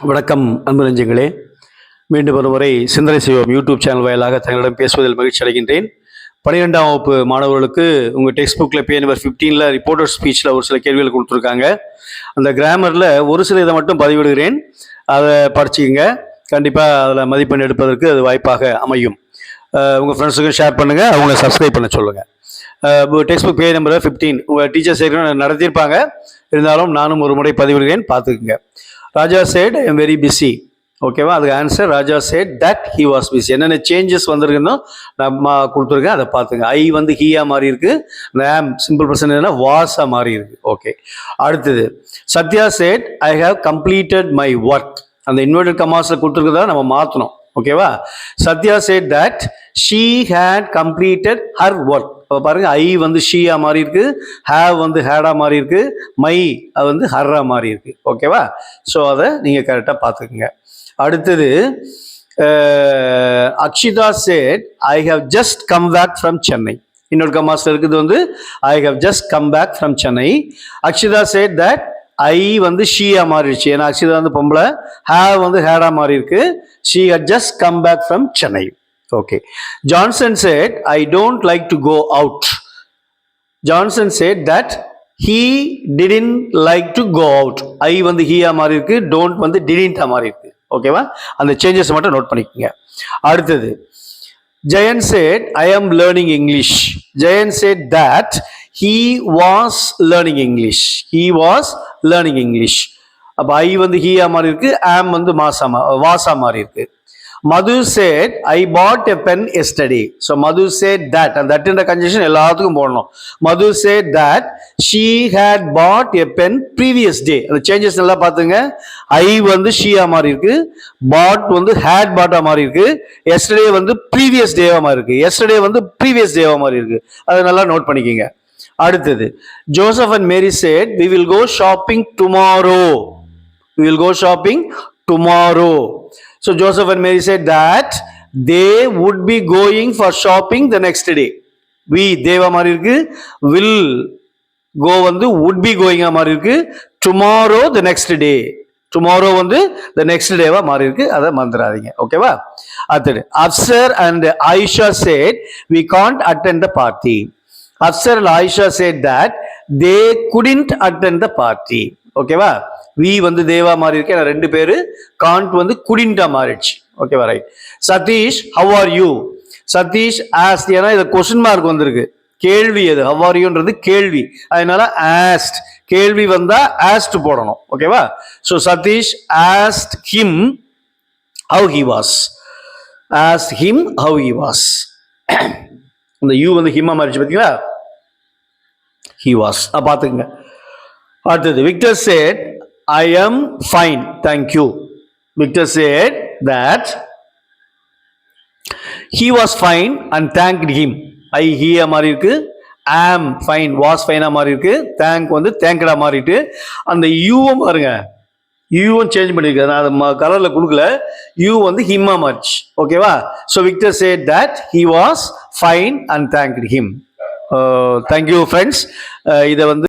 வணக்கம் அன்பு நெஞ்சங்களே, மீண்டும் ஒரு முறை சிந்தனை செய்வோம் யூடியூப் சேனல் வாயிலாக தங்களிடம் பேசுவதில் மகிழ்ச்சி அடைகின்றேன். 12ஆம் வகுப்பு மாணவர்களுக்கு உங்கள் டெக்ஸ்ட் புக்கில் பேஜ் நம்பர் 15 ரிப்போர்ட்டர் ஸ்பீச்சில் ஒரு சில கேள்விகள் கொடுத்துருக்காங்க. அந்த கிராமரில் ஒரு சில இதை மட்டும் பதிவிடுகிறேன், அதை படிச்சுக்கங்க. கண்டிப்பாக அதில் மதிப்பெண் எடுப்பதற்கு அது வாய்ப்பாக அமையும். உங்கள் ஃப்ரெண்ட்ஸுக்கும் ஷேர் பண்ணுங்கள், அவங்கள சப்ஸ்கிரைப் பண்ண சொல்லுங்கள். டெக்ஸ்ட் புக் பேஜ் நம்பர் 15 உங்கள் டீச்சர்ஸ் ஏற்கனவே நடத்தியிருப்பாங்க, இருந்தாலும் நானும் ஒரு முறை பதிவிடுகிறேன், பார்த்துக்குங்க. Raja said I am very busy. ஓகேவா? அதுக்கு answer Raja said that he was busy. என்னென்ன சேஞ்சஸ் வந்திருக்குன்னு நம்ம கொடுத்துருக்கேன், அதை பார்த்துங்க. ஐ வந்து ஹீயா மாறி இருக்கு, ஆம் சிம்பிள் பர்சன் என்ன வாஸா மாறி இருக்கு. ஓகே, அடுத்தது Satya said I have completed my work. அந்த இன்வெர்டட் கமாஸில் கொடுத்துருக்கதா நம்ம மாற்றணும். ஓகேவா? Satya said that she had completed her work. இப்போ பாருங்க, ஐ வந்து ஷீயா மாறி இருக்கு, ஹேவ் வந்து ஹேடா மாறி இருக்கு, மை அது வந்து ஹர்ரா மாறி இருக்கு. ஓகேவா? ஸோ அதை நீங்கள் கரெக்டாக பார்த்துக்குங்க. அடுத்தது Akshita said I have just come back from Chennai. இன்னொரு கமாஸில் இருக்குது வந்து I have just come back from Chennai. Akshita said that I வந்து ஷீயா மாறிடுச்சு, ஏன்னா அக்ஷிதா வந்து பொம்பளை, ஹேவ் வந்து ஹேடா மாறி இருக்கு. She had just come back from Chennai. Okay. Johnson said I don't like to go out. Johnson said that he didn't like to go out. I வந்து ஹீயா மாறி இருக்கு, டோன்ட் வந்து டிடின்ட்டா மாறி இருக்கு. ஓகேவா? அந்த சேஞ்சஸ் மட்டும் நோட் பண்ணிக்கோங்க. அடுத்தது Jayan said I am learning English. Jayan said that he was learning English. he was learning English. அப்போ ஐ வந்து ஹீயா மாறி இருக்கு, ஆம் வந்து வாசா மாறி இருக்கு. Madhu said I bought a pen yesterday. So Madhu said that, அந்த தட் என்ற கன்ஜெக்ஷன் எல்லாத்துக்கும் போடணும். Madhu said that she had bought a pen previous day. அந்த சேஞ்சஸ் நல்லா பார்த்துங்க. ஐ வந்து ஷீயா மாறி இருக்கு, பாட் வந்து ஹேட் பாட்டா மாறி இருக்கு, எஸ்டர்டே வந்து ப்ரீவியஸ் டேவா மாறி இருக்கு, எஸ்டர்டே வந்து ப்ரீவியஸ் டேவா மாறி இருக்கு. அதை நல்லா நோட் பண்ணிக்கோங்க. அடுத்தது Joseph and Mary said we will go shopping tomorrow. we will go shopping tomorrow. So Joseph and Mary said that they would be going for shopping the next day. we தேவா மாதிரி இருக்கு, will go வந்து would be going மாதிரி இருக்கு, tomorrow the next day. tomorrow வந்து the next day வா மாறி இருக்கு, அதை மறந்துடாதீங்க. ஓகேவா? அடுத்து Afsar and Aisha said we can't attend the party. Afsar and Aisha said that they couldn't attend the party. ஓகேவா? வி வந்து தேவா மாறி இருக்கு, ஏன்னா ரெண்டு பேரு, காண்ட் வந்து குடின்டா மாறிடுச்சு. ஓகேவா? Right. Satish how are you. Satish asked, ஏன்னா இது கொஸ்டின் மார்க் வந்திருக்கு, கேள்வி எது, ஹவ் ஆர் யூன்றது கேள்வி, அதனால ஆஸ்ட், கேள்வி வந்தா ஆஸ்ட் போடணும். ஓகேவா? So Satish asked him how he was. Asked him how he was. இந்த யூ வந்து ஹிம்மா மாறிடுச்சு, பார்த்தீங்களா? ஹி வாஸ் பார்த்துக்குங்க. அடுத்தது விக்டர் சேட் I am fine, thank you. Victor said that he was fine and thanked him. I he மாறி இருக்கு, am fine was fine மாறி இருக்கு, thank வந்து thanked மாறிட்டு, அந்த யூவும் பாருங்க, யூவும் சேஞ்ச் பண்ணிருக்கு, நான் அதை கலர்ல கொடுக்கல, யூ வந்து ஹிம்மா மாறிச்சு. ஓகேவா? So Victor said that he was fine and thanked him. Thank you friends. இதை வந்து